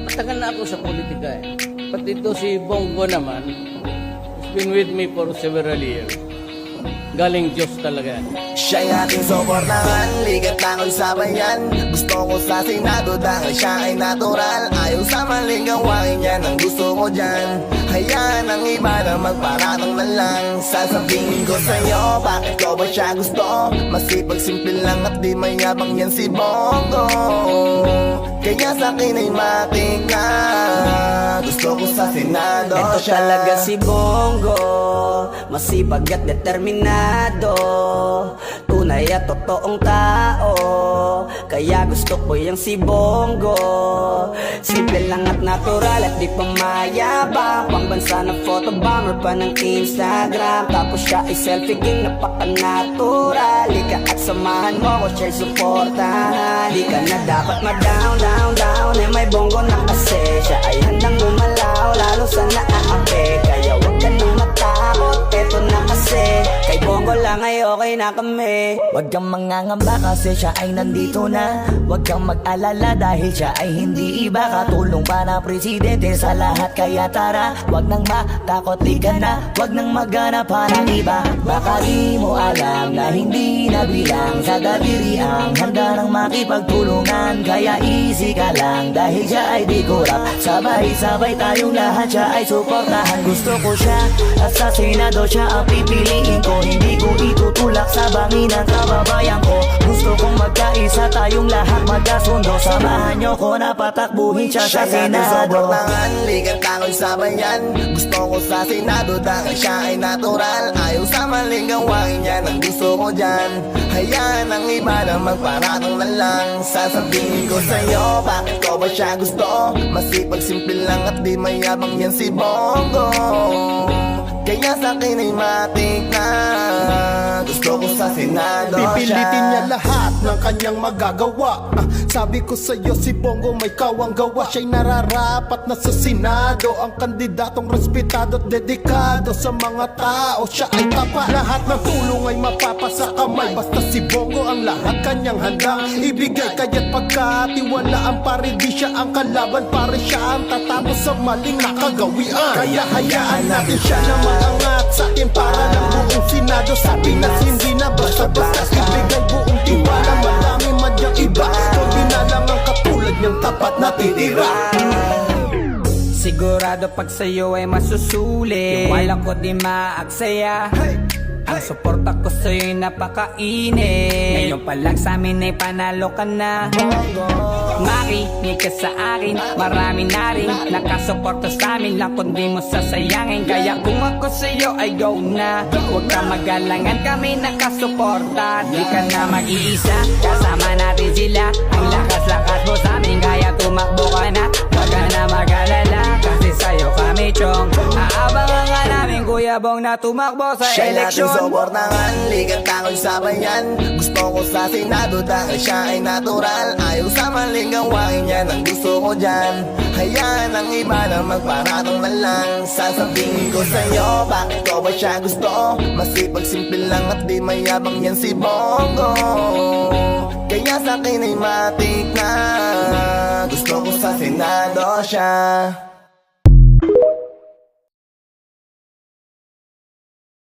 Matagal na ako sa politika eh. Pati ito si Bongo naman, he's been with me for several years. Galing Diyos talaga. Siya'y ating suportahan, ligat ako'y sabayan. Gusto ko sa Senado dahil siya ay natural. Ayaw sa maling gawain yan ang gusto ko dyan. Hayaan ang iba na magparatang na lang. Sasabihin ko sa'yo, bakit ko ba siya gusto? Masipag, simple lang at di mayabang yan si Bongo. Kaya sa'kin ay matik na gusto ko sa Senado ito siya. talaga si Bongo, masipag at determinado, tunay at totoong tao. Kaya gusto ko yung si Bongo. Simple lang at natural at di pa mayabang. Pangbansa na photobomber pa ng Instagram. Tapos siya ay selfie king, napaka-natural. Ika at samahan mo ko, share supportahan. Di ka na dapat ma-down, down, down. Eh may Bongo na kasi siya ay handang gumalaw, lalo sa naaape. Kaya wag ka nang matakot, eto na kasi kay Bongo lang ay okay na kami. Huwag kang mangangamba kasi siya ay nandito na. Huwag kang mag-alala dahil siya ay hindi iba. Katulong pa na presidente sa lahat. Kaya tara, huwag nang matakot, di ka na. Huwag nang maghanap pa ng iba. Baka di mo alam na hindi na bilang sa daliri ang handa ng makipagtulungan. Kaya easy ka lang dahil siya ay di kurap. Sabay-sabay tayong lahat, siya ay suportahan. Gusto ko siya at sa Senado siya ang pipiliin ko. Hindi ko itutulak sa bangin ng kababayan ko. Gusto kong magkaisa tayong lahat magkasundo. Samahan nyo ko na patakbuhin siya sa Senado. Ligat ako'y sabayan. Gusto ko sa Senado dahil siya ay natural. Ayaw sa maling gawain yan ang gusto ko dyan. Hayaan ang iba na magparatang na lang. Sasabihin ko sa'yo, bakit ko ba siya gusto? Masipag, simple lang at di mayabang yan si Bongo. Kaya sa'kin ay matik na gusto ko sa Senado siya. Pipilitin niya lahat ng kanyang magagawa. Sabi ko sa'yo si Bongo may kawang gawa. Siya'y nararapat na sa Senado, ang kandidatong respetado at dedikado sa mga tao. Siya ay tapat, lahat ng tulong ay mapapasa kamay. Basta si Bongo ang lahat kanyang handang ibigay. Kaya't pagkatiwalaan pare di siya ang kalaban. Pare siya ang tatapos sa maling nakagawian. Kaya hayaan natin siya na maangat sa atin para ng buong Senado. Sa Pinas hindi na basta-basta ibigay buong tiwala. Marami man diyang iba, kundi na lang ang katulad niyang tapat na titira. Sigurado pag sa'yo ay masusulit, wala ko di maaksaya. Ang suporta ko sa'yo'y napakainit. Ngayon pa lang sa'min ay panalo ka na. Makinig ka sa akin, marami na rin nakasuporta sa'min lang kundi mo sasayangin. Kaya kung ako sa'yo ay go na, huwag ka magalangan, kami nakasuporta. Di ka na mag-iisa, kasama natin sila. Ang lakas-lakas mo sa'min, kaya tumakbo ka na. Huwag ka na mag-alala, kasi sa'yo kami chong. Aabangan ka namin Kuya Bong na tumakbo sa eleksyon. Suportahan, ligat ako'y sabayan. Gusto ko sa Senado dahil siya ay natural. Ayaw sa maling gawain yan ang gusto ko dyan. Hayaan ang iba na magparatang na lang. Sasabihin ko sa'yo, bakit ko ba siya gusto? Masipag, simple lang at di mayabang yan si Bongo. Kaya sa'kin ay matik na gusto ko sa Senado siya.